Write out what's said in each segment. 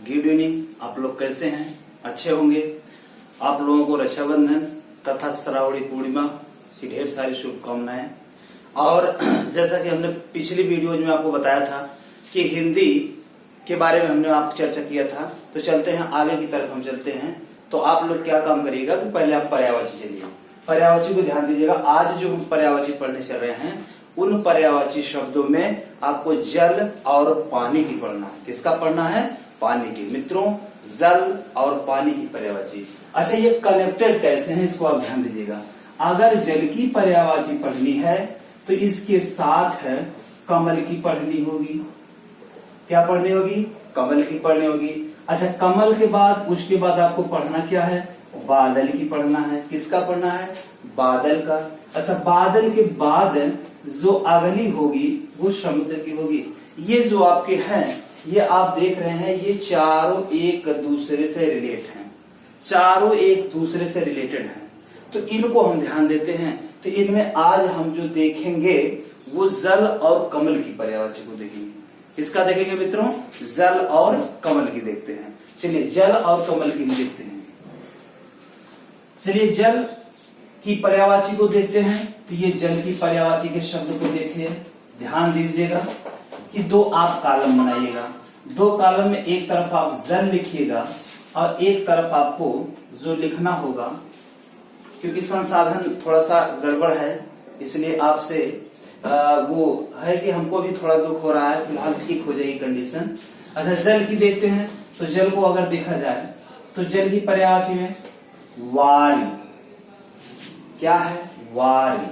Good evening. आप लोग कैसे हैं? अच्छे होंगे। आप लोगों को रक्षाबंधन तथा श्रावणी पूर्णिमा की ढेर सारी शुभकामनाएं। और जैसा कि हमने पिछली वीडियो में आपको बताया था कि हिंदी के बारे में हमने आपको चर्चा किया था, तो चलते हैं आगे की तरफ। हम चलते हैं तो आप लोग क्या काम करिएगा कि पहले आप पर्यायवाची चलिए, पर्यायवाची को ध्यान दीजिएगा। आज जो हम पर्यायवाची पढ़ने चल रहे हैं उन पर्यायवाची शब्दों में आपको जल और पानी की पढ़ना है। किसका पढ़ना है? पानी की। मित्रों, जल और पानी की पर्यायवाची। अच्छा, ये कनेक्टेड कैसे हैं इसको आप ध्यान दीजिएगा। अगर जल की पर्यायवाची पढ़नी है तो इसके साथ है कमल की पढ़नी होगी। क्या पढ़नी होगी? कमल की पढ़नी होगी। अच्छा, कमल के बाद उसके बाद आपको पढ़ना क्या है? बादल की पढ़ना है। किसका पढ़ना है? बादल का। अच्छा, बादल के बाद जो अगली होगी वो समुद्र की होगी। ये जो आपके हैं, ये आप देख रहे हैं, ये चारों एक दूसरे से रिलेट हैं, चारों एक दूसरे से रिलेटेड हैं। तो इनको हम ध्यान देते हैं। तो इनमें आज हम जो देखेंगे वो जल और कमल की पर्यायवाची को देखेंगे। किसका देखेंगे मित्रों? जल और कमल की देखते हैं। चलिए जल और कमल की देखते हैं। चलिए जल की पर्यायवाची को देखते हैं। तो ये जल की पर्यायवाची के शब्द को देखिए, ध्यान दीजिएगा कि दो आप कॉलम बनाइएगा। दो कॉलम में एक तरफ आप जल लिखिएगा और एक तरफ आपको जो लिखना होगा, क्योंकि संसाधन थोड़ा सा गड़बड़ है इसलिए आपसे वो है कि हमको भी थोड़ा दुख हो रहा है। फिलहाल ठीक हो जाएगी कंडीशन। अच्छा, जल की देखते हैं। तो जल को अगर देखा जाए तो जल की पर्यायवाची में वारी। क्या है? वारी।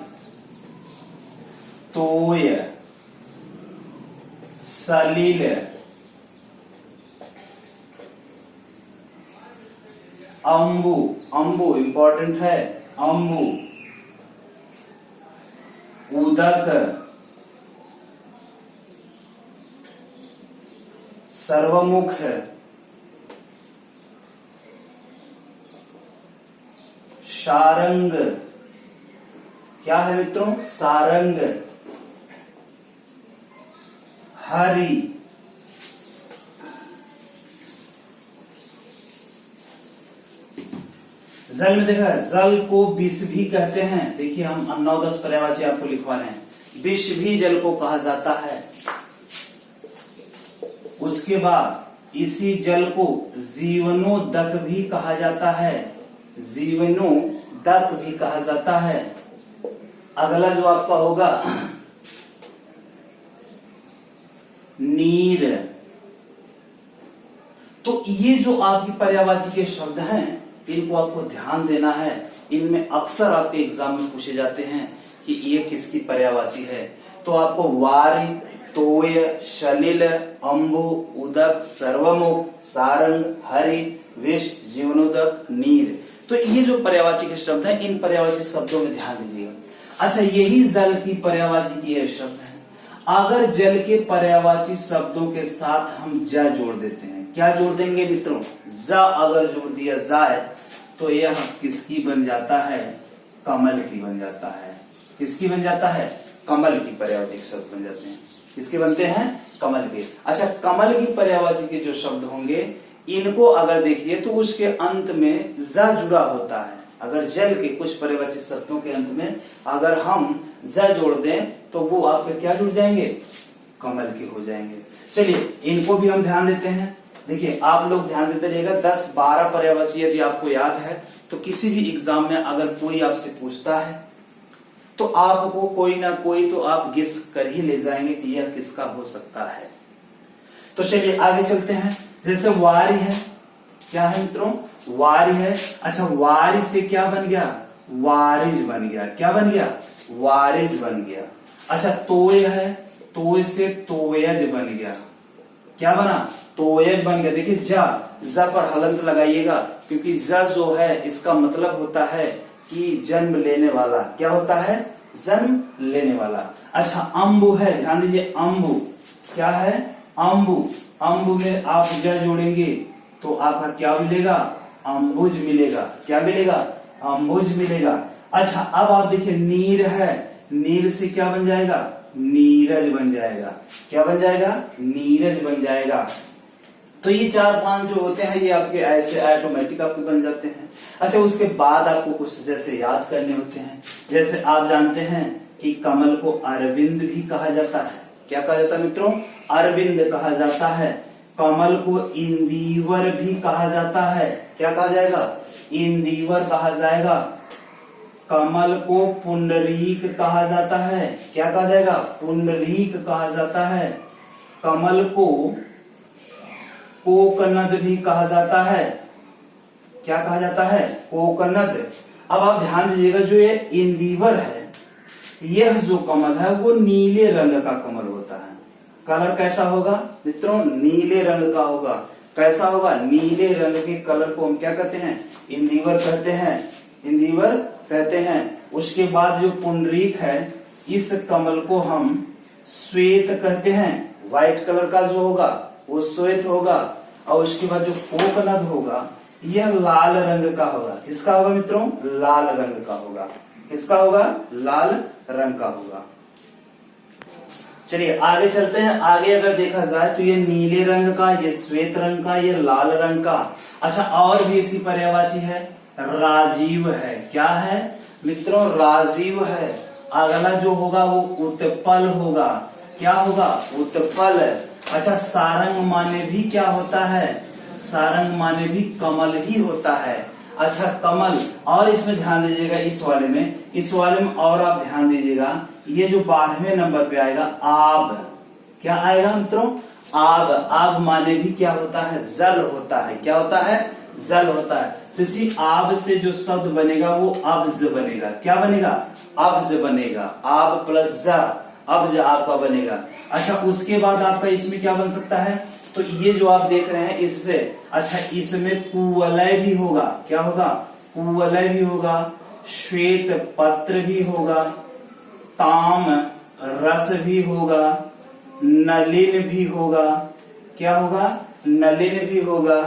तोय, सलिल, अंबु। अंबु इंपॉर्टेंट है। अंबु, उदक, सर्वमुख, सारंग। क्या है मित्रों? सारंग, हरि, जल में देखा, जल को विष भी कहते हैं। देखिए हम 9-10 पर्यायवाची आपको लिखवा रहे हैं। विष भी जल को कहा जाता है। उसके बाद इसी जल को जीवनोदक भी कहा जाता है। जीवनोदक भी कहा जाता है। अगला जो आपका होगा नीर। तो ये जो आपकी पर्यायवाची के शब्द हैं इनको आपको ध्यान देना है। इनमें अक्सर आपके एग्जाम में पूछे जाते हैं कि ये किसकी पर्यायवाची है। तो आपको वारी, तोय, सलिल, अंबु, उदक, सर्वमुख, सारंग, हरि, विष, जीवनोदक, नीर। तो ये जो पर्यायवाची के शब्द हैं इन पर्यायवाची शब्दों में ध्यान दीजिएगा। अच्छा, यही जल की पर्यायवाची की ये शब्द है। अगर जल के पर्यायवाची शब्दों के साथ हम ज जोड़ देते हैं, क्या जोड़ देंगे मित्रों? जा अगर जोड़ दिया जाए तो यह किसकी बन जाता है? कमल की बन जाता है। किसकी बन जाता है? कमल की पर्यायवाची के शब्द बन जाते हैं। किसके बनते हैं? कमल के। अच्छा, कमल की पर्यायवाची के जो शब्द होंगे इनको अगर देखिए तो उसके अंत में ज जुड़ा होता है। अगर जल के कुछ पर्यायवाची शब्दों के अंत में अगर हम ज जोड़ दें तो वो आपके क्या जुड़ जाएंगे? कमल के हो जाएंगे। चलिए इनको भी हम ध्यान देते हैं। देखिए आप लोग ध्यान देते रहिएगा। 10-12 पर्यायवाची यदि आपको याद है तो किसी भी एग्जाम में अगर कोई आपसे पूछता है तो आपको कोई ना कोई तो आप गेस कर ही ले जाएंगे कि यह किसका हो सकता है। तो चलिए आगे चलते हैं। जैसे वारी है। क्या है मित्रों? वारी है। अच्छा, वारी से क्या बन गया? वारिज बन गया। क्या बन गया? वारिज बन गया। अच्छा, तोय है। तोय से तोयज बन गया। क्या बना? तोयज बन गया। देखिए जा पर हलंत लगाइएगा, क्योंकि ज जो है इसका मतलब होता है कि जन्म लेने वाला। क्या होता है? जन्म लेने वाला। अच्छा, अंबु है। ध्यान दीजिए, अंबु। क्या है? अंबु। अंबु में आप ज जोड़ेंगे तो आपका क्या मिलेगा? अंबुज मिलेगा। क्या मिलेगा? अंबुज मिलेगा। अच्छा, अब आप देखिए नीर है। नीर से क्या बन जाएगा? नीरज बन जाएगा। क्या बन जाएगा? नीरज बन जाएगा। तो ये 4-5 जो होते हैं ये आपके ऐसे ऑटोमेटिक आपके बन जाते हैं। अच्छा, उसके बाद आपको कुछ जैसे याद करने होते हैं। जैसे आप जानते हैं कि कमल को अरविंद भी कहा जाता है। क्या कहा जाता है मित्रों? अरविंद कहा जाता है। कमल को इंदिवर भी कहा जाता है। क्या कहा जाएगा? इंदिवर कहा जाएगा। कमल को पुंडरीक कहा जाता है। क्या कहा जाएगा? पुंडरीक कहा जाता है। कमल को कोकनद भी कहा जाता है। क्या कहा जाता है? कोकनद। अब आप ध्यान दीजिएगा, जो ये इंदिवर है, यह जो कमल है वो नीले रंग का कमल होता है। कलर कैसा होगा मित्रों? नीले रंग का होगा। कैसा होगा? नीले रंग के कलर को हम क्या कहते हैं? इंदिवर कहते हैं। इंदिवर कहते हैं। उसके बाद जो पुंडरीक है, इस कमल को हम श्वेत कहते हैं। व्हाइट कलर का जो होगा वो श्वेत होगा। और उसके बाद जो कोकनद होगा यह लाल रंग का होगा। किसका होगा मित्रों? लाल रंग का होगा। किसका होगा? लाल रंग का होगा। चलिए आगे चलते हैं। आगे अगर देखा जाए तो ये नीले रंग का, ये श्वेत रंग का, ये लाल रंग का। अच्छा, और भी इसकी पर्यायवाची है, राजीव है। क्या है मित्रों? राजीव है। अगला जो होगा वो उत्पल होगा। क्या होगा? उत्पल। अच्छा, सारंग माने भी क्या होता है? सारंग माने भी कमल ही होता है। अच्छा, कमल। और इसमें ध्यान दीजिएगा, इस वाले में और आप ध्यान दीजिएगा, ये जो 12वें नंबर पे आएगा आब। क्या आएगा मित्रों? आब। आब माने भी क्या होता है? जल होता है। क्या होता है? जल होता है। तो इसी आब से जो शब्द बनेगा वो अब्ज बनेगा। क्या बनेगा? अब्ज बनेगा। आब प्लस जा, अब्ज आपका बनेगा। अच्छा, उसके बाद आपका इसमें क्या बन सकता है? तो ये जो आप देख रहे हैं इससे, अच्छा, इसमें कुवलय भी होगा। क्या होगा? कुवलय भी होगा। श्वेत पत्र भी होगा। ताम रस भी होगा। नलिन भी होगा। क्या होगा? नलिन भी होगा।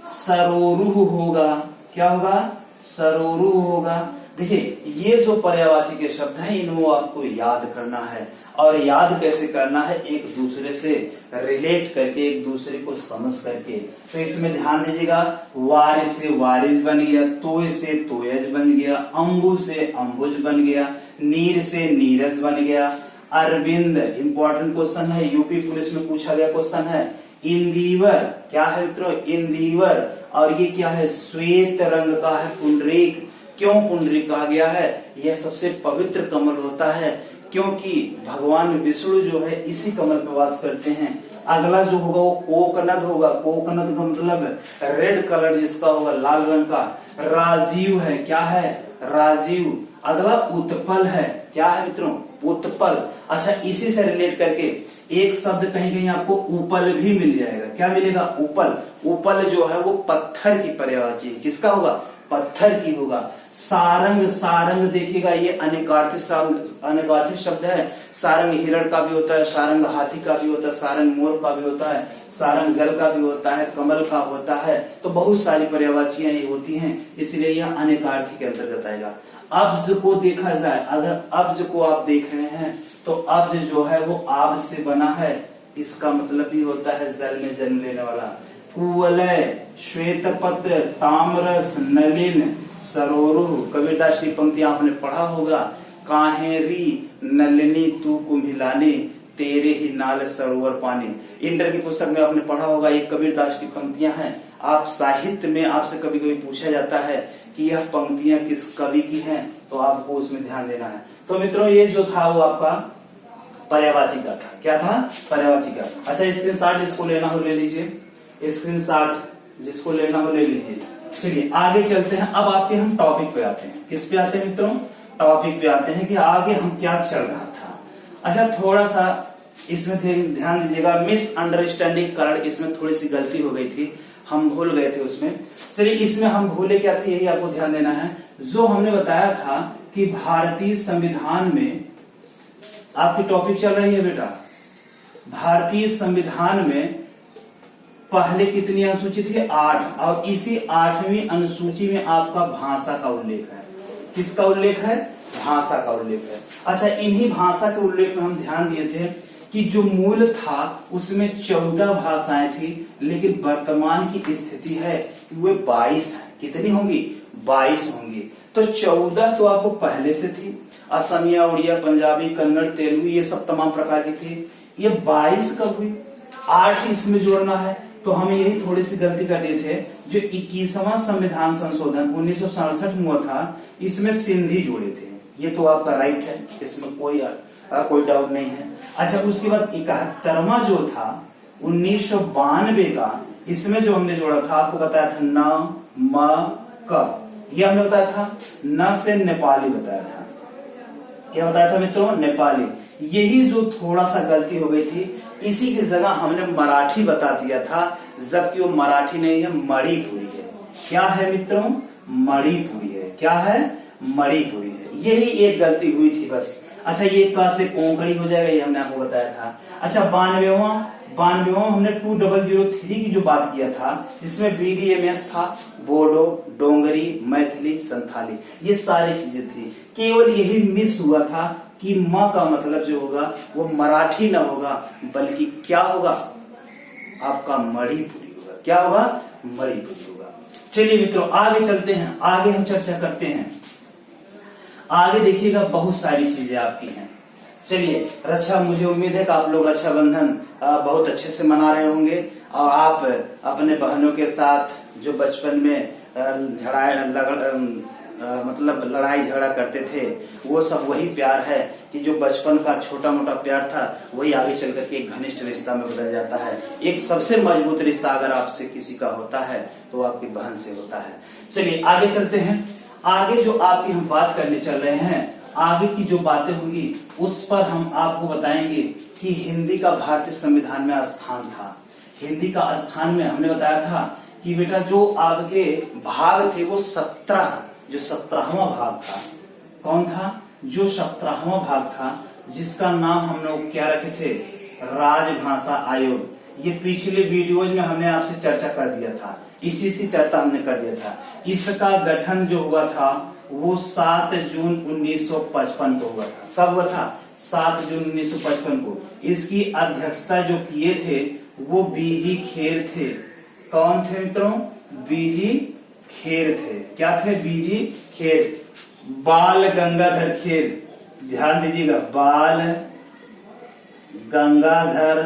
सरोरुह होगा। क्या होगा? सरोरुह होगा। देखिए, ये जो पर्यायवाची के शब्द हैं इनको आपको याद करना है। और याद कैसे करना है? एक दूसरे से रिलेट करके, एक दूसरे को समझ करके। तो इसमें ध्यान दीजिएगा, वारिस से वारिस बन गया, तोय से तोयज बन गया, अंबु से अंबुज बन गया, नीर से नीरज बन गया। अरविंद इंपॉर्टेंट क्वेश्चन है, यूपी पुलिस में पूछा गया क्वेश्चन है। इंदिवर क्या है मित्रों? इंदिवर। और ये क्या है? श्वेत रंग का है। पुंडरीक। क्यों पुंडरीक कहा गया है? यह सबसे पवित्र कमल होता है, क्योंकि भगवान विष्णु जो है इसी कमल पे वास करते हैं। अगला जो होगा वो कोकनद होगा। कोकनद का मतलब रेड कलर जिसका होगा, लाल रंग का। राजीव है। क्या है? राजीव। अगला उत्पल है। क्या है मित्रों? उत्पल। अच्छा, इसी से रिलेट करके एक शब्द कहीं कहीं आपको उपल भी मिल जाएगा। क्या मिलेगा? उपल। उपल जो है वो पत्थर की पर्यायवाची है। किसका होगा? पत्थर की होगा। सारंग। सारंग देखिएगा, ये अनेकार्थी शब्द है। सारंग हिरण का भी होता है, सारंग हाथी का भी होता है, सारंग मोर का भी होता है, सारंग जल का भी होता है, कमल का होता है। तो बहुत सारी पर्यायवाचियां ये होती हैं, इसलिए यह अनेकार्थी के अंतर्गत आएगा। अब्ज को देखा जाए, अगर अब्ज को आप देख रहे हैं तो अब्ज जो है वो आब से बना है। इसका मतलब भी होता है जल में जन्म लेने वाला। कुवलय, श्वेत पत्र, तामरस, नलिन, सरोरुह। कबीरदास की पंक्तियां आपने पढ़ा होगा। काहेरी नलिनी तू कुम्हिलानी, तेरे ही नाल सरोवर पानी। इंटर की पुस्तक में आपने पढ़ा होगा, ये कबीरदास की पंक्तियां हैं। आप साहित्य में आपसे कभी कभी पूछा जाता है कि यह पंक्तियां किस कवि की हैं, तो आपको उसमें ध्यान देना है। तो मित्रों, ये जो था वो आपका पर्यायवाची का था। क्या था? पर्यायवाची का। अच्छा, स्क्रीनशॉट जिसको लेना हो ले लीजिए। स्क्रीनशॉट जिसको लेना हो ले लीजिए। चलिए आगे चलते हैं। अब आपके हम टॉपिक पे आते हैं। किस पे आते हैं मित्रों? टॉपिक पे आते हैं कि आगे हम क्या चल रहा था। अच्छा, थोड़ा सा इसमें ध्यान दीजिएगा, मिसअंडरस्टैंडिंग कारण इसमें थोड़ी सी गलती हो गई थी, हम भूल गए थे उसमें। चलिए, इसमें हम भूले क्या थे यही आपको ध्यान देना है। जो हमने बताया था कि भारतीय संविधान में, आपकी टॉपिक चल रही है बेटा, भारतीय संविधान में पहले कितनी अनुसूची थी? 8। और इसी 8वीं अनुसूची में आपका भाषा का उल्लेख है। किसका उल्लेख है? भाषा का उल्लेख है। अच्छा, इन्हीं भाषा के उल्लेख में हम ध्यान दिए थे कि जो मूल था उसमें 14 भाषाएं थी, लेकिन वर्तमान की स्थिति है कि वे 22 है। कितनी होंगी? 22 होंगी। तो 14 तो आपको पहले से थी, असमिया, उड़िया, पंजाबी, कन्नड़, तेलुगु, ये सब तमाम प्रकार की थी। ये 22 कब हुई? 8 इसमें जोड़ना है। तो हम यही थोड़ी सी गलती कर दिए थे। जो 21वां संविधान संशोधन 1967 हुआ था, इसमें सिंधी जोड़े थे। ये तो आपका राइट है, इसमें कोई डाउट नहीं है। अच्छा, उसके बाद 71वां जो था 1992 का, इसमें जो हमने जोड़ा था, आपको बताया था न, म, क, ये हमने बताया था। न से नेपाली बताया था। क्या बताया था मित्रों? नेपाली। यही जो थोड़ा सा गलती हो गई थी, इसी की जगह हमने मराठी बता दिया था, जबकि वो मराठी नहीं है, मणिपुरी है। क्या है मित्रों? मणिपुरी है। क्या है? मणिपुरी है। यही एक गलती हुई थी बस। अच्छा, ये का से कोंकणी हो जाएगा, ये हमने आपको बताया था। अच्छा, 92वां हमने 2003 की जो बात किया था, जिसमें BDMS था, बोडो, डोंगरी, मैथिली, संथाली, ये सारी चीजें थी। केवल यही मिस हुआ था कि माँ का मतलब जो होगा वो मराठी न होगा, बल्कि क्या होगा? आपका मणिपुरी होगा। क्या होगा? मणिपुरी होगा। चलिए मित्रों, आगे चलते हैं, आगे हम चर्चा करते हैं। आगे देखिएगा, बहुत सारी चीजें आपकी हैं। चलिए, रक्षा, मुझे उम्मीद है कि आप लोग रक्षाबंधन बहुत अच्छे से मना रहे होंगे, और आप अपने बहनों के साथ जो बचपन में मतलब लड़ाई झगड़ा करते थे, वो सब वही प्यार है कि जो बचपन का छोटा मोटा प्यार था, वही आगे चल करके एक घनिष्ठ रिश्ता में बदल जाता है। एक सबसे मजबूत रिश्ता अगर आपसे किसी का होता है तो आपकी बहन से होता है। चलिए आगे चलते हैं। आगे जो आपकी हम बात करने चल रहे हैं, आगे की जो बातें होंगी उस पर हम आपको बताएंगे कि हिंदी का भारतीय संविधान में स्थान था। हिंदी का स्थान में हमने बताया था कि बेटा जो आपके भाग थे वो 17, जो 17वां भाग था, कौन था? जो 17वां भाग था, जिसका नाम हम लोग क्या रखे थे? राजभाषा आयोग। ये पिछले वीडियोज में हमने आपसे चर्चा कर दिया था, इसी से चर्चा हमने कर दिया था। इसका गठन जो हुआ था वो 7 जून 1955 को हुआ था। कब हुआ था? 7 जून 1955 को। इसकी अध्यक्षता जो किए थे वो बीजी खेर थे। कौन थे मित्रों? बीजी खेर थे। क्या थे? बीजी खेर। बाल गंगाधर खेर, ध्यान दीजिएगा, बाल गंगाधर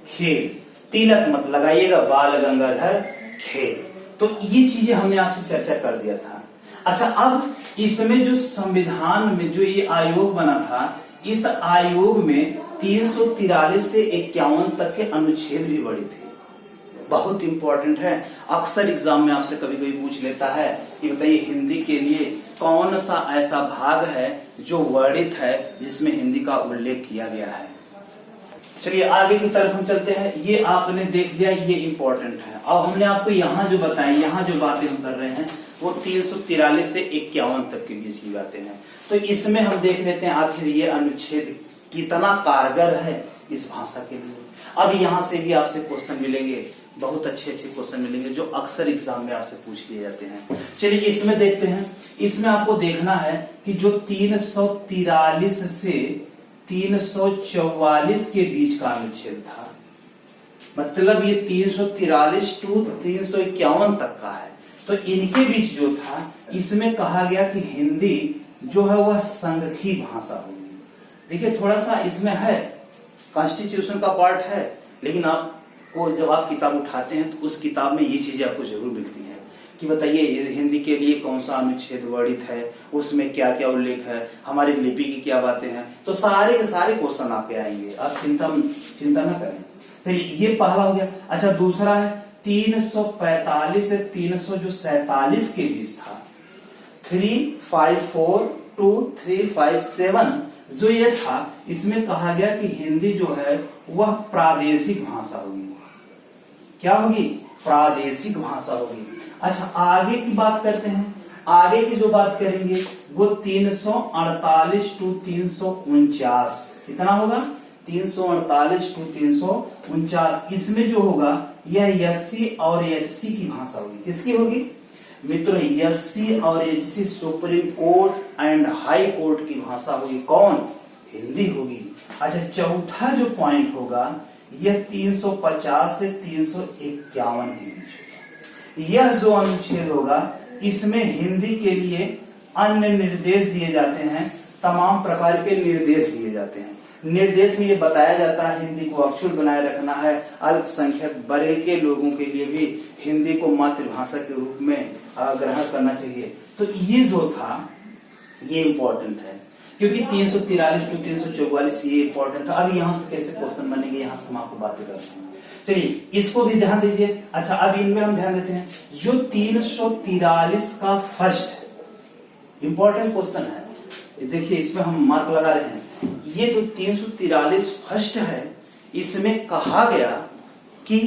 खेर, तिलक मत लगाइएगा, बाल गंगाधर खेर। तो ये चीजें हमने आपसे चर्चा कर दिया था। अच्छा, अब इसमें जो संविधान में जो ये आयोग बना था, इस आयोग में 343 से 51 तक के अनुच्छेद भी बड़े थे। बहुत इंपॉर्टेंट है, अक्सर एग्जाम में आपसे कभी कभी पूछ लेता है कि बताइए हिंदी के लिए कौन सा ऐसा भाग है जो वर्णित है, जिसमें हिंदी का उल्लेख किया गया है। चलिए आगे की तरफ हम चलते हैं। ये आपने देख लिया, ये इंपॉर्टेंट है। अब हमने आपको यहाँ जो बताया, यहाँ जो बातें हम कर रहे हैं वो 343 से 51 तक के बीच की बातें हैं। तो इसमें हम देख लेते हैं आखिर ये अनुच्छेद कितना कारगर है इस भाषा के लिए। अब यहाँ से भी आपसे क्वेश्चन मिलेंगे, बहुत अच्छे अच्छे क्वेश्चन मिलेंगे जो अक्सर एग्जाम में आपसे पूछ लिए जाते हैं। चलिए इसमें देखते हैं। इसमें आपको देखना है कि जो 343 से 344 के बीच का अनुच्छेद था, मतलब ये 343 टू 351 तक का है। तो इनके बीच जो था, इसमें कहा गया कि हिंदी जो है वह संघी भाषा होगी। देखिए थोड़ा सा इसमें है, कॉन्स्टिट्यूशन का पार्ट है, लेकिन आपको जब आप किताब उठाते हैं तो उस किताब में ये चीजें आपको जरूर मिलती हैं कि बताइए हिंदी के लिए कौन सा अनुच्छेद वर्णित है, उसमें क्या क्या उल्लेख है, हमारी लिपि की क्या बातें हैं। तो सारे के सारे क्वेश्चन आपके आएंगे, आप चिंता ना करें। तो ये पहला हो गया। अच्छा, दूसरा है 345 से 347 के बीच था, 354 टू 357 जो ये था, इसमें कहा गया कि हिंदी जो है वह प्रादेशिक भाषा होगी। क्या होगी? प्रादेशिक भाषा होगी। अच्छा, आगे की बात करते हैं। आगे की जो बात करेंगे वो 348 टू 349, कितना होगा? 348 टू 349। इसमें जो होगा यह एससी और एचसी की भाषा होगी। किसकी होगी मित्रों? एससी और HC, supreme court and high court की भाषा होगी। कौन? हिंदी होगी। अच्छा, चौथा जो पॉइंट होगा यह 350 से 351 के बीच होगा। यह जो अनुच्छेद होगा इसमें हिंदी के लिए अन्य निर्देश दिए जाते हैं, तमाम प्रकार के निर्देश दिए जाते हैं। निर्देश में ये बताया जाता है हिंदी को अक्षुण्ण बनाए रखना है, अल्पसंख्यक बड़े के लोगों के लिए भी हिंदी को मातृभाषा के रूप में ग्रहण करना चाहिए। तो ये जो था ये इंपॉर्टेंट है, क्योंकि 343 टू 344 ये इंपॉर्टेंट है। अब यहाँ से कैसे क्वेश्चन बनेंगे, यहाँ से हम आपको बातें करते हैं। चलिए इसको भी ध्यान दीजिए। अच्छा, अब इनमें हम ध्यान देते हैं जो 343 का फर्स्ट इंपॉर्टेंट क्वेश्चन है, देखिए इसमें हम मार्क लगा रहे हैं। ये तो 343 फर्स्ट है, इसमें कहा गया कि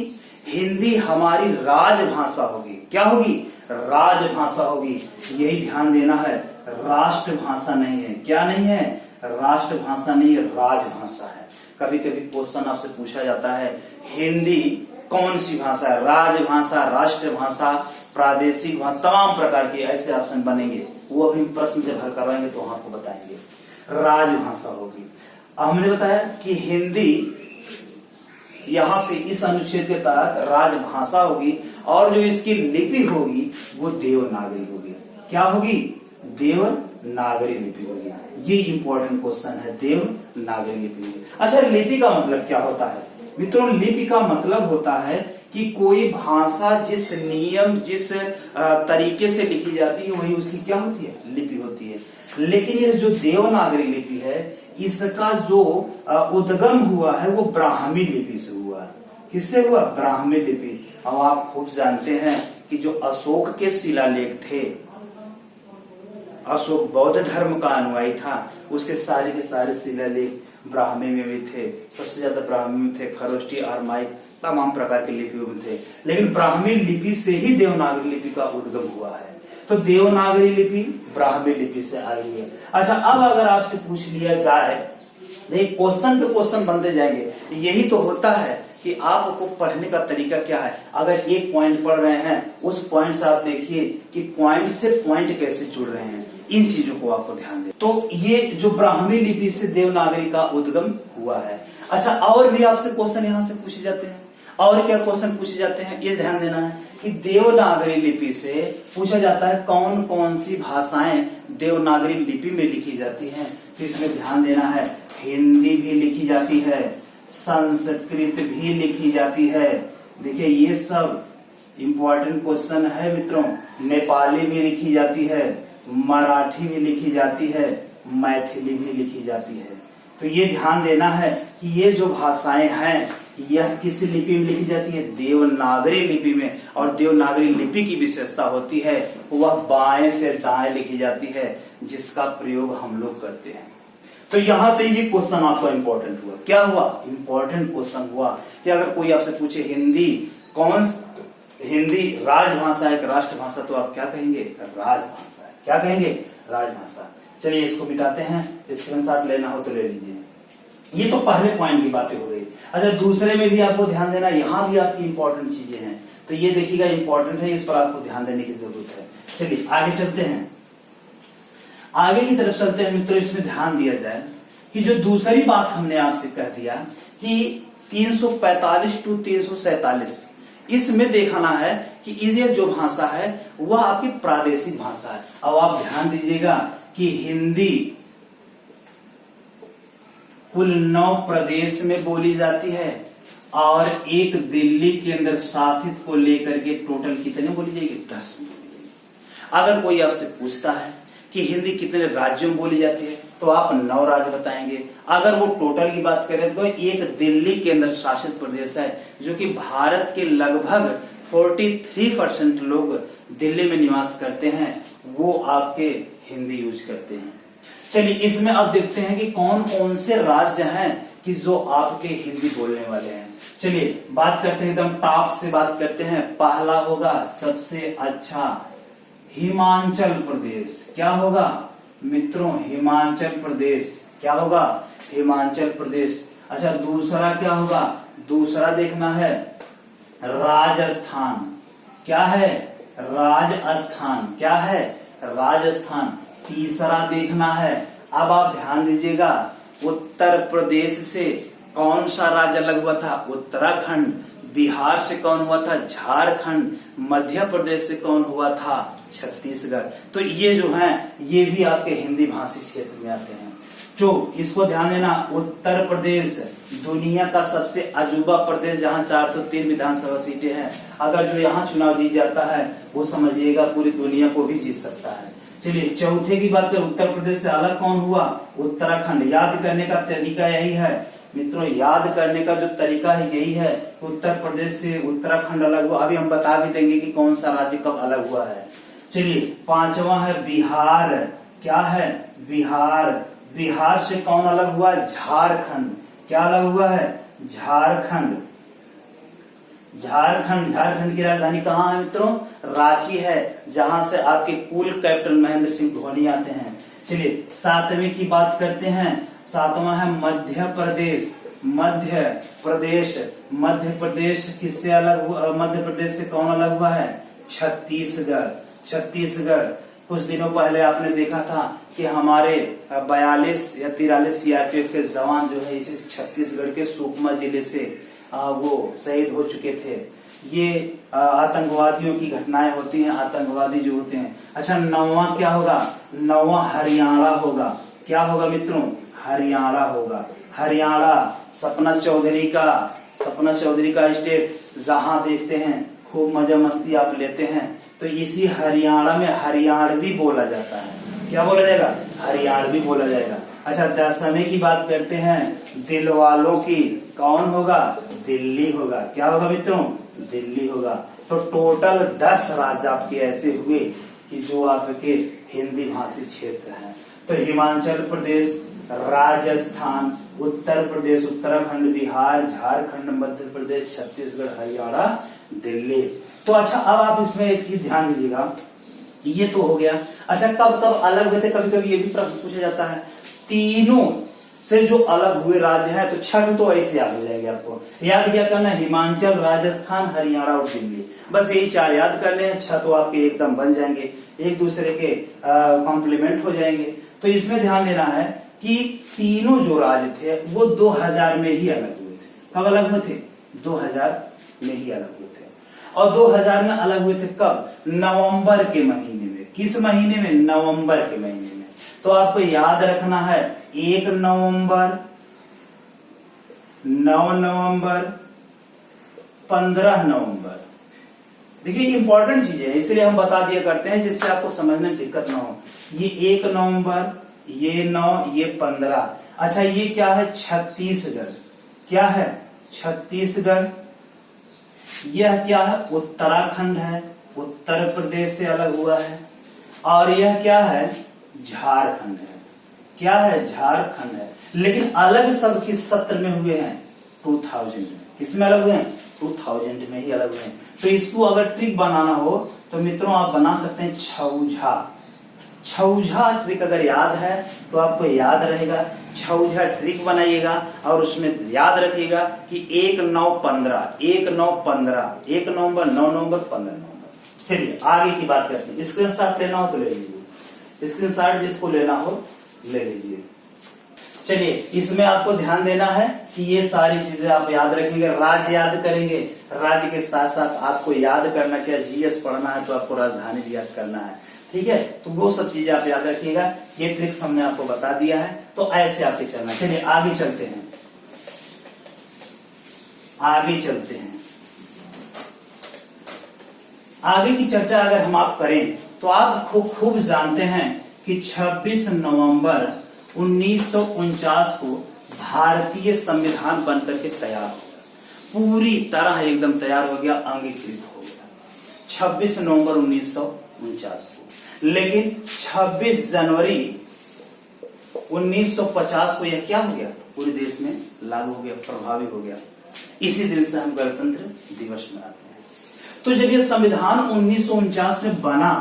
हिंदी हमारी राजभाषा होगी। क्या होगी? राजभाषा होगी। यही ध्यान देना है, राष्ट्रभाषा नहीं है। क्या नहीं है? राष्ट्रभाषा नहीं है, राजभाषा है। कभी कभी क्वेश्चन आपसे पूछा जाता है हिंदी कौन सी भाषा है, राजभाषा, राष्ट्रभाषा, प्रादेशिक भाषा, तमाम प्रकार के ऐसे ऑप्शन बनेंगे। वो अभी प्रश्न जब हल करवाएंगे तो हम आपको बताएंगे। राजभाषा होगी। हमने बताया कि हिंदी यहां से इस अनुच्छेद के तहत राजभाषा होगी, और जो इसकी लिपि होगी वो देवनागरी होगी। क्या होगी? देवनागरी लिपि होगी। ये इंपॉर्टेंट क्वेश्चन है, देवनागरी लिपि होगी। अच्छा, लिपि का मतलब क्या होता है मित्रों? लिपि का मतलब होता है कि कोई भाषा जिस नियम, जिस तरीके से लिखी जाती है वही उसकी क्या होती है? लिपि होती है। लेकिन ये जो देवनागरी लिपि है इसका जो उद्गम हुआ है वो ब्राह्मी लिपि से हुआ है। किससे हुआ? ब्राह्मी लिपि। अब आप खूब जानते हैं कि जो अशोक के शिलालेख थे, अशोक बौद्ध धर्म का अनुयायी था, उसके सारे के सारे शिलालेख ब्राह्मी में भी थे। सबसे ज्यादा ब्राह्मी में थे, खरोष्टी, अरमाइक, तमाम प्रकार के लिपियों में थे। लेकिन ब्राह्मी लिपि से ही देवनागरी लिपि का उद्गम हुआ है। तो देवनागरी लिपि ब्राह्मी लिपि से आई है। अच्छा, अब अगर आपसे पूछ लिया जाए, एक क्वेश्चन पे क्वेश्चन बनते जाएंगे। यही तो होता है कि आपको पढ़ने का तरीका क्या है। अगर एक पॉइंट पढ़ रहे हैं, उस पॉइंट से आप देखिए कि पॉइंट से पॉइंट कैसे जुड़ रहे हैं, इन चीजों को आपको ध्यान दें। तो ये जो ब्राह्मी लिपि से देवनागरी का उद्गम हुआ है। अच्छा, और भी आपसे क्वेश्चन यहाँ से पूछे जाते हैं। और क्या क्वेश्चन पूछे जाते हैं, ये ध्यान देना है कि देवनागरी लिपि से पूछा जाता है कौन कौन सी भाषाएं देवनागरी लिपि में लिखी जाती हैं। तो इसमें ध्यान देना है, हिंदी भी लिखी जाती है, संस्कृत भी लिखी जाती है। देखिए ये सब इंपॉर्टेंट क्वेश्चन है मित्रों। नेपाली भी लिखी जाती है, मराठी भी लिखी जाती है, मैथिली भी लिखी जाती है। तो ये ध्यान देना है कि ये जो भाषाएं हैं यह किस लिपि में लिखी जाती है? देवनागरी लिपि में। और देवनागरी लिपि की विशेषता होती है वह बाएं से दाएं लिखी जाती है, जिसका प्रयोग हम लोग करते हैं। तो यहां से ये क्वेश्चन आपका इंपॉर्टेंट हुआ। क्या हुआ? इंपॉर्टेंट क्वेश्चन हुआ कि अगर कोई आपसे पूछे हिंदी राजभाषा है कि राष्ट्रभाषा, तो आप क्या कहेंगे? राजभाषा है। क्या कहेंगे? राजभाषा। चलिए इसको मिटाते हैं, स्क्रीनशॉट लेना हो तो ले लीजिए। ये तो पहले पॉइंट की बातें हो गई। अच्छा, दूसरे में भी आपको ध्यान देना, यहाँ भी आपकी इंपॉर्टेंट चीजें हैं। तो ये देखिएगा इंपॉर्टेंट है, इस पर आपको ध्यान देने की जरूरत है। चलिए आगे चलते हैं, आगे की तरफ चलते हैं मित्रों। इसमें ध्यान दिया जाए कि जो दूसरी बात हमने आपसे कह दिया कि 345 टू 347 इसमें देखना है कि ये जो भाषा है वह आपकी प्रादेशिक भाषा है। अब आप ध्यान दीजिएगा कि हिंदी कुल 9 प्रदेश में बोली जाती है और एक दिल्ली केंद्र शासित को लेकर के टोटल कितने बोली जाएगी? 10 बोली जाएगी। अगर कोई आपसे पूछता है कि हिंदी कितने राज्यों में बोली जाती है तो आप 9 राज्य बताएंगे। अगर वो टोटल की बात करें तो एक दिल्ली केंद्र शासित प्रदेश है, जो कि भारत के लगभग 43% लोग दिल्ली में निवास करते हैं, वो आपके हिंदी यूज करते हैं। चलिए इसमें अब देखते हैं कि कौन कौन से राज्य हैं कि जो आपके हिंदी बोलने वाले हैं। चलिए बात करते हैं, एकदम टॉप से बात करते हैं। पहला होगा सबसे अच्छा हिमाचल प्रदेश। क्या होगा मित्रों? हिमाचल प्रदेश। क्या होगा? हिमाचल प्रदेश। अच्छा, दूसरा क्या होगा? दूसरा देखना है राजस्थान। क्या है? राजस्थान। क्या है? राजस्थान। तीसरा देखना है, अब आप ध्यान दीजिएगा उत्तर प्रदेश से कौन सा राज्य अलग हुआ था? उत्तराखंड। बिहार से कौन हुआ था? झारखंड। मध्य प्रदेश से कौन हुआ था? छत्तीसगढ़। तो ये जो है ये भी आपके हिंदी भाषी क्षेत्र में आते हैं। जो इसको ध्यान देना, उत्तर प्रदेश दुनिया का सबसे अजूबा प्रदेश, जहां 403 विधानसभा सीटें हैं। अगर जो यहाँ चुनाव जीत जाता है वो समझिएगा पूरी दुनिया को भी जीत सकता है। चलिए चौथे की बात करें, उत्तर प्रदेश से अलग कौन हुआ? उत्तराखंड। याद करने का तरीका यही है मित्रों, याद करने का जो तरीका है यही है, उत्तर प्रदेश से उत्तराखंड अलग हुआ। अभी हम बता भी देंगे कि कौन सा राज्य कब अलग हुआ है। चलिए पांचवा है बिहार। क्या है? बिहार। बिहार से कौन अलग हुआ? झारखंड। क्या अलग हुआ है? झारखंड। झारखंड। झारखंड की राजधानी कहाँ है मित्रों? रांची है, जहां से आपके कूल कैप्टन महेंद्र सिंह धोनी आते हैं। चलिए सातवें की बात करते हैं। सातवां है मध्य प्रदेश। मध्य प्रदेश। मध्य प्रदेश किससे अलग हुआ? मध्य प्रदेश से कौन अलग हुआ है? छत्तीसगढ़। छत्तीसगढ़। कुछ दिनों पहले आपने देखा था कि हमारे 42 या 43 सीआरपीएफ के जवान जो है इसी छत्तीसगढ़ के सुकमा जिले से वो शहीद हो चुके थे। ये आतंकवादियों की घटनाएं होती हैं, आतंकवादी जो होते हैं। अच्छा नौवां क्या होगा? नौवां हरियाणा होगा। क्या होगा मित्रों? हरियाणा होगा। हरियाणा सपना चौधरी का स्टेट, जहां देखते हैं खूब मजा मस्ती आप लेते हैं, तो इसी हरियाणा में हरियाणवी बोला जाता है। क्या बोला जाएगा? हरियाणवी बोला जाएगा। अच्छा 10वें की बात करते हैं, दिल वालों की। कौन होगा? दिल्ली होगा। क्या होगा मित्रों? दिल्ली होगा। तो टोटल 10 राज्य आपके ऐसे हुए कि जो आपके हिंदी भाषी क्षेत्र हैं। तो हिमाचल प्रदेश, राजस्थान, उत्तर प्रदेश, उत्तराखंड, बिहार, झारखंड, मध्य प्रदेश, छत्तीसगढ़, हरियाणा, दिल्ली। तो अच्छा अब आप इसमें एक चीज ध्यान दीजिएगा, ये तो हो गया। अच्छा कब कब अलग हुए थे? कभी कभी ये भी प्रश्न पूछा जाता है, तीनों से जो अलग हुए राज्य हैं, तो छठ तो ऐसे याद हो जाएंगे आपको। याद क्या करना? हिमाचल, राजस्थान, हरियाणा और दिल्ली। बस यही 4 याद करने हैं। छह तो आपके एकदम बन जाएंगे, एक दूसरे के कॉम्प्लीमेंट हो जाएंगे। तो इसमें ध्यान देना है कि तीनों जो राज्य थे वो 2000 में ही अलग हुए थे। कब अलग हुए थे? 2000 में ही अलग हुए थे। और 2000 में अलग हुए थे कब? नवंबर के महीने में। किस महीने में? नवंबर के महीने में। तो आपको याद रखना है 1 नवंबर, 9 नवंबर, 15 नवंबर। देखिए ये इंपॉर्टेंट चीज है, इसलिए हम बता दिया करते हैं जिससे आपको समझने में दिक्कत ना हो। ये 1 नवंबर, ये 9, ये 15। अच्छा ये क्या है? छत्तीसगढ़। क्या है? छत्तीसगढ़। यह क्या है? उत्तराखंड है, उत्तर प्रदेश से अलग हुआ है। और यह क्या है? झारखंड है। क्या है? झारखंड है। लेकिन अलग सब किस सत्र में हुए हैं? 2000 में। किसमें अलग हुए हैं? 2000 में ही अलग हुए हैं। तो इसको अगर ट्रिक बनाना हो तो मित्रों आप बना सकते हैं छौझा। छौझा ट्रिक अगर याद है तो आपको याद रहेगा। छौझा ट्रिक बनाइएगा और उसमें याद रखिएगा कि 1-9-15, 1-9-15, 1 नवंबर, 9 नवंबर, 15 नवंबर। चलिए आगे की बात करते हैं। स्क्रीनशॉट लेना हो तो ले लीजिए, स्क्रीनशॉट जिसको लेना हो ले लीजिए। चलिए इसमें आपको ध्यान देना है कि ये सारी चीजें आप याद रखेंगे। राज्य याद करेंगे, राज्य के साथ साथ आपको याद करना क्या? जीएस पढ़ना है तो आपको राजधानी भी याद करना है। ठीक है, तो वो सब चीजें आप याद रखिएगा। ये ट्रिक्स हमने आपको बता दिया है, तो ऐसे आपके चलना। चलिए आगे चलते हैं, आगे चलते हैं। आगे की चर्चा अगर हम आप करें तो आप खूब जानते हैं कि 26 नवंबर 1949 को भारतीय संविधान बनकर के तैयार हो गया, पूरी तरह एकदम तैयार हो गया, अंगीकृत हो गया 26 नवंबर 1949 को। लेकिन 26 जनवरी 1950 को यह क्या हो गया? पूरे देश में लागू हो गया, प्रभावी हो गया। इसी दिन से हम गणतंत्र दिवस मनाते हैं। तो जब यह संविधान 1949 में बना,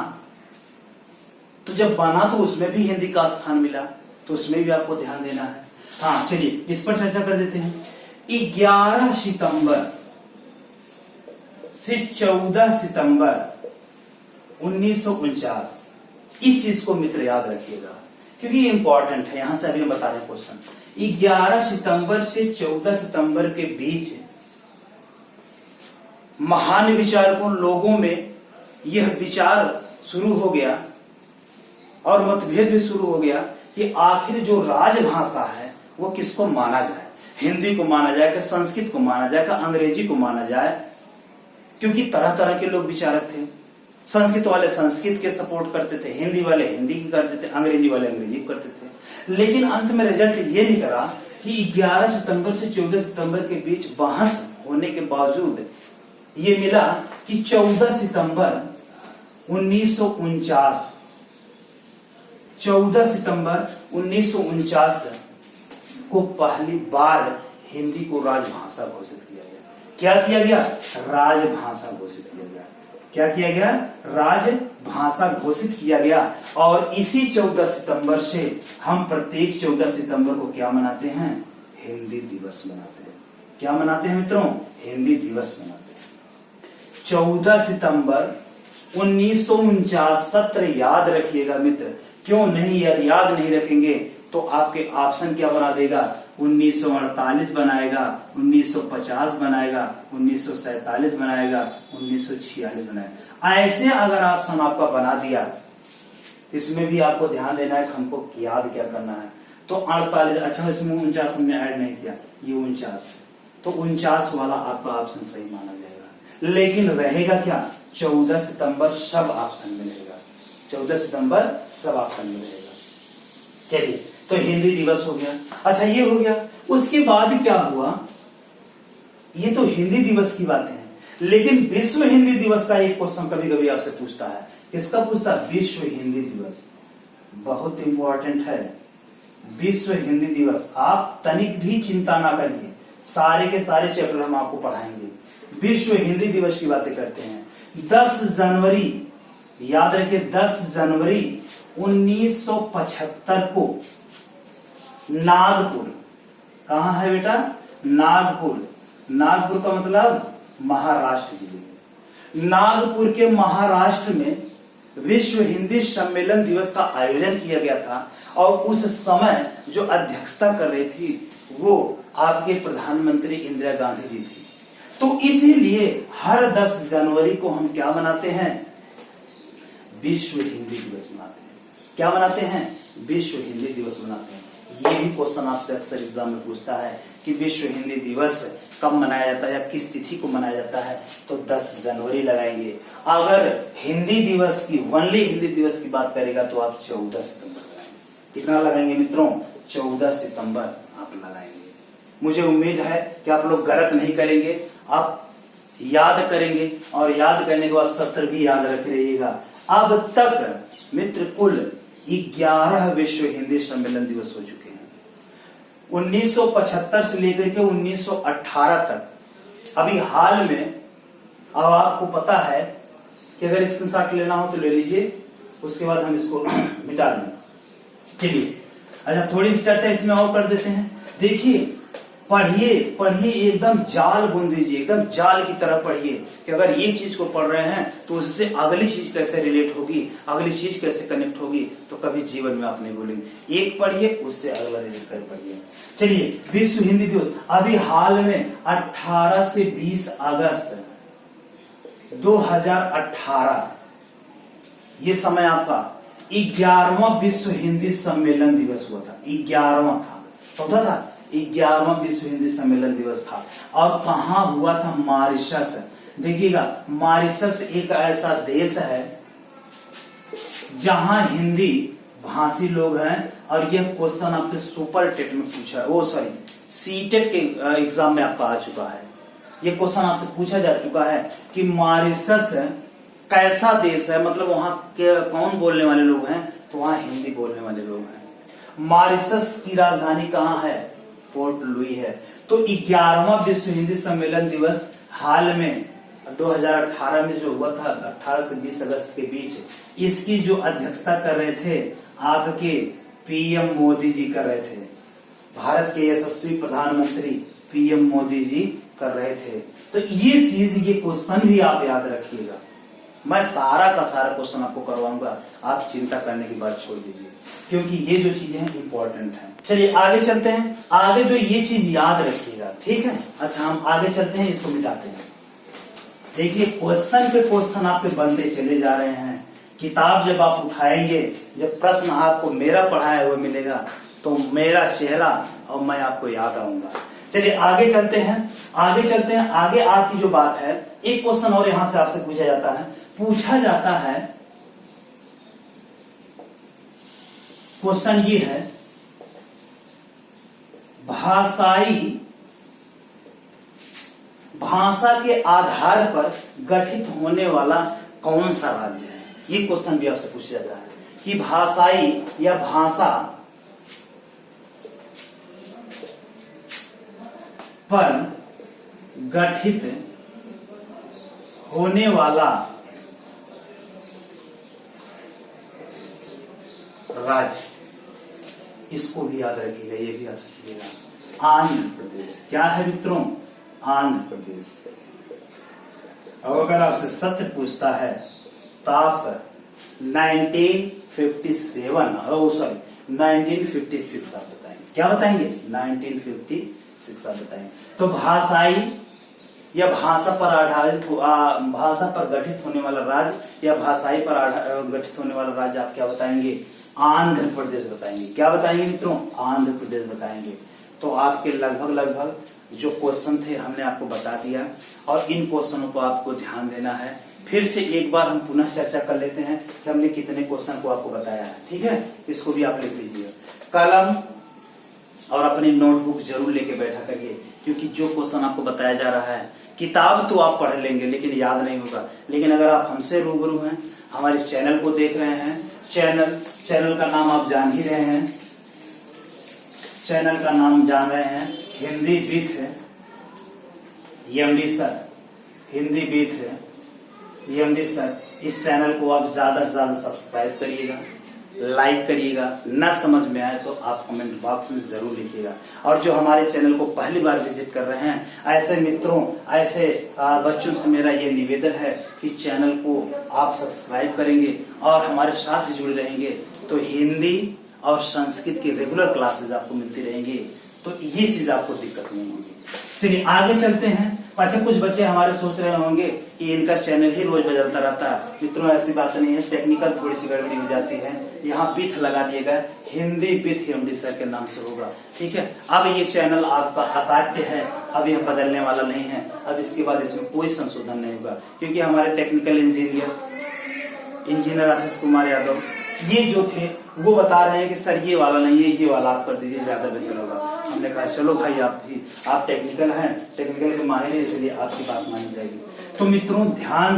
तो जब बना तो उसमें भी हिंदी का स्थान मिला, तो उसमें भी आपको ध्यान देना है। हाँ चलिए इस पर चर्चा कर देते हैं। 11 सितंबर से 14 सितंबर 1949, इस चीज को मित्र याद रखिएगा क्योंकि ये इंपॉर्टेंट है। यहां से अभी हम बता रहे हैं क्वेश्चन। 11 सितंबर से 14 सितंबर के बीच महान विचारकों लोगों में यह विचार शुरू हो गया और मतभेद भी शुरू हो गया कि आखिर जो राजभाषा है वो किसको माना जाए, हिंदी को माना जाए कि संस्कृत को माना जाए कि अंग्रेजी को माना जाए, क्योंकि तरह तरह के लोग विचारक थे। संस्कृत वाले संस्कृत के सपोर्ट करते थे, हिंदी वाले हिंदी की करते थे, अंग्रेजी वाले अंग्रेजी करते थे। लेकिन अंत में रिजल्ट ये निकला कि 11 सितंबर से 14 सितंबर के बीच बहस होने के बावजूद ये मिला कि 14 सितंबर 1949 को पहली बार हिंदी को राजभाषा घोषित किया गया। क्या किया गया? राजभाषा घोषित किया गया। क्या किया गया? राजभाषा घोषित किया गया। और इसी 14 सितंबर से हम प्रत्येक 14 सितंबर को क्या मनाते हैं? हिंदी दिवस मनाते हैं। क्या मनाते हैं मित्रों? हिंदी दिवस मनाते हैं। 14 सितंबर 1949 सत्र याद रखिएगा मित्र। क्यों नहीं? यदि याद नहीं रखेंगे तो आपके ऑप्शन क्या बना देगा? 1948 बनाएगा, 1950 बनाएगा, 1947 बनाएगा, 1946 बनाएगा। ऐसे अगर ऑप्शन आपका बना दिया, इसमें भी आपको ध्यान देना है, हमको याद क्या करना है। तो 48, अच्छा इसमें 49 हमने ऐड नहीं किया, ये 49, तो 49 वाला आपका ऑप्शन सही माना जाएगा। लेकिन रहेगा क्या? 14 सितंबर सब ऑप्शन में रहेगा। 14 सितंबर सब ऑप्शन में रहेगा। चलिए, तो हिंदी दिवस हो गया। अच्छा ये हो गया। उसके बाद क्या हुआ? ये तो हिंदी दिवस की बातें हैं, लेकिन विश्व हिंदी दिवस का एक क्वेश्चन कभी कभी आपसे पूछता है। किसका पूछता है? विश्व हिंदी दिवस। बहुत इंपॉर्टेंट है विश्व हिंदी दिवस। आप तनिक भी चिंता ना करिए, सारे के सारे चैप्टर हम आपको पढ़ाएंगे। विश्व हिंदी दिवस की बातें करते हैं। 10 जनवरी, याद रखिए 10 जनवरी 1975 को नागपुर, कहां है बेटा? नागपुर। नागपुर का मतलब महाराष्ट्र जिले। नागपुर के महाराष्ट्र में विश्व हिंदी सम्मेलन दिवस का आयोजन किया गया था और उस समय जो अध्यक्षता कर रही थी वो आपके प्रधानमंत्री इंदिरा गांधी जी थी। तो इसीलिए हर 10 जनवरी को हम क्या मनाते हैं? विश्व हिंदी दिवस मनाते हैं। क्या मनाते हैं? विश्व हिंदी दिवस मनाते हैं। ये भी क्वेश्चन आपसे अक्सर एग्जाम में पूछता है कि विश्व हिंदी दिवस कब मनाया जाता है या किस तिथि को मनाया जाता है, तो 10 जनवरी लगाएंगे। अगर हिंदी दिवस की, ओनली हिंदी दिवस की बात करेगा तो आप 14 सितंबर लगाएंगे। कितना लगाएंगे मित्रों? 14 सितंबर आप लगाएंगे। मुझे उम्मीद है कि आप लोग गलत नहीं करेंगे, आप याद करेंगे और याद करने के बाद सत्र भी याद रख रहिएगा। अब तक मित्र कुल 11 विश्व हिंदी सम्मेलन दिवस हो चुके हैं। 1975 से लेकर के 1918 तक। अभी हाल में, अब आपको पता है कि अगर स्क्रीनशॉट लेना हो तो ले लीजिए, उसके बाद हम इसको मिटा देंगे। चलिए, अच्छा थोड़ी सी चर्चा इसमें और कर देते हैं। देखिए, पढ़िए पढ़िए, एकदम जाल बुन दीजिए, एकदम जाल की तरह पढ़िए कि अगर ये चीज को पढ़ रहे हैं तो उससे अगली चीज कैसे रिलेट होगी, अगली चीज कैसे कनेक्ट होगी, तो कभी जीवन में आप नहीं भूलेंगे। एक पढ़िए, उससे अगला रिलेट कर पढ़िए। चलिए, विश्व हिंदी दिवस अभी हाल में 18 से 20 अगस्त 2018, ये समय आपका 11वां विश्व हिंदी सम्मेलन दिवस हुआ था। 11वां था, चौथा था, 11वां विश्व हिंदी सम्मेलन दिवस था। और कहां हुआ था? मॉरिशस। देखिएगा, मॉरिशस एक ऐसा देश है जहां हिंदी भाषी लोग हैं। और यह क्वेश्चन आपके सुपर टेट में पूछा, वो सॉरी सीटेट के एग्जाम में आपका आ चुका है। यह क्वेश्चन आपसे पूछा जा चुका है कि मॉरिशस कैसा देश है, मतलब वहां कौन बोलने वाले लोग हैं, तो वहां हिंदी बोलने वाले लोग हैं। मॉरिशस की राजधानी कहां है? पोर्ट लुई है। तो 11वां विश्व हिंदी सम्मेलन दिवस हाल में 2018 में जो हुआ था, 18 से 20 अगस्त के बीच, इसकी जो अध्यक्षता कर रहे थे आपके पीएम मोदी जी कर रहे थे। भारत के यशस्वी प्रधानमंत्री पीएम मोदी जी कर रहे थे। तो ये चीज, ये क्वेश्चन भी आप याद रखिएगा। मैं सारा का सारा क्वेश्चन आपको करवाऊंगा, आप चिंता करने की बात छोड़ दीजिए, क्योंकि ये जो चीजें हैं इंपॉर्टेंट है। चलिए आगे चलते हैं, आगे जो ये चीज याद रखिएगा, ठीक है। अच्छा हम आगे चलते हैं, इसको मिटाते हैं। देखिए क्वेश्चन पे क्वेश्चन आपके बनते चले जा रहे हैं। किताब जब आप उठाएंगे, जब प्रश्न आपको मेरा पढ़ाया हुआ मिलेगा तो मेरा चेहरा और मैं आपको याद आऊंगा। चलिए आगे चलते हैं, आगे चलते हैं। आगे आपकी जो बात है, एक क्वेश्चन और यहां से आपसे पूछा जाता है। क्वेश्चन ये है, भाषा के आधार पर गठित होने वाला कौन सा राज्य है। ये क्वेश्चन भी आपसे पूछा जाता है कि भाषाई या भाषा पर गठित होने वाला राज्य, इसको भी याद रखिएगा, ये भी आप सीखिएगा। आंध्र प्रदेश। क्या है मित्रों? आंध्र प्रदेश। और अगर आपसे सत्य पूछता है तो आप 1956 आप बताएंगे। क्या बताएंगे? 1956 आप बताएंगे। तो भाषाई या भाषा पर आधारित, भाषा पर गठित होने वाला राज्य या भाषाई पर गठित होने वाला राज्य आप क्या बताएंगे? आंध्र प्रदेश बताएंगे। क्या बताएंगे मित्रों? आंध्र प्रदेश बताएंगे। तो आपके लगभग जो क्वेश्चन थे हमने आपको बता दिया, और इन क्वेश्चनों को आपको ध्यान देना है। फिर से एक बार हम पुनः चर्चा कर लेते हैं कि हमने कितने क्वेश्चन को आपको बताया है, ठीक है। इसको भी आप लिख लीजिए, कलम और अपनी नोटबुक जरूर लेके बैठा करिए, क्योंकि जो क्वेश्चन आपको बताया जा रहा है, किताब तो आप पढ़ लेंगे लेकिन याद नहीं होगा। लेकिन अगर आप हमसे रूबरू हैं, हमारे चैनल को देख रहे हैं, चैनल का नाम आप जान ही रहे हैं, चैनल का नाम जान रहे हैं, Hindi with MD sir, Hindi with MD sir. इस चैनल को आप ज्यादा से ज्यादा सब्सक्राइब करिएगा, लाइक करिएगा। न समझ में आए तो आप कमेंट बॉक्स में जरूर लिखिएगा। और जो हमारे चैनल को पहली बार विजिट कर रहे हैं, ऐसे मित्रों, ऐसे बच्चों से मेरा ये निवेदन है कि चैनल को आप सब्सक्राइब करेंगे और हमारे साथ जुड़े रहेंगे तो हिंदी और संस्कृत की रेगुलर क्लासेस आपको मिलती रहेंगी, तो ये चीज आपको दिक्कत नहीं होगी। चलिए आगे चलते हैं। अच्छा कुछ बच्चे हमारे सोच रहे होंगे कि इनका चैनल ही रोज बदलता रहता है। मित्रों ऐसी बात नहीं है, टेक्निकल थोड़ी सी गड़बड़ी हो जाती है। यहाँ विथ लगा दिएगा, हिंदी विथ एमडी सर के नाम से होगा, ठीक है। अब ये चैनल आपका अकाट्य है, अब यह बदलने वाला नहीं है। अब इसके बाद इसमें कोई संशोधन नहीं होगा, क्योंकि हमारे टेक्निकल इंजीनियर आशीष कुमार यादव ये जो थे वो बता रहे हैं कि सर ये वाला नहीं है, ये वाला आप कर दीजिए, ज्यादा बेहतर होगा। हमने कहा चलो भाई आप टेक्निकल हैं, टेक्निकल के माहिर हैं, इसलिए आपकी बात मानी जाएगी। तो मित्रों ध्यान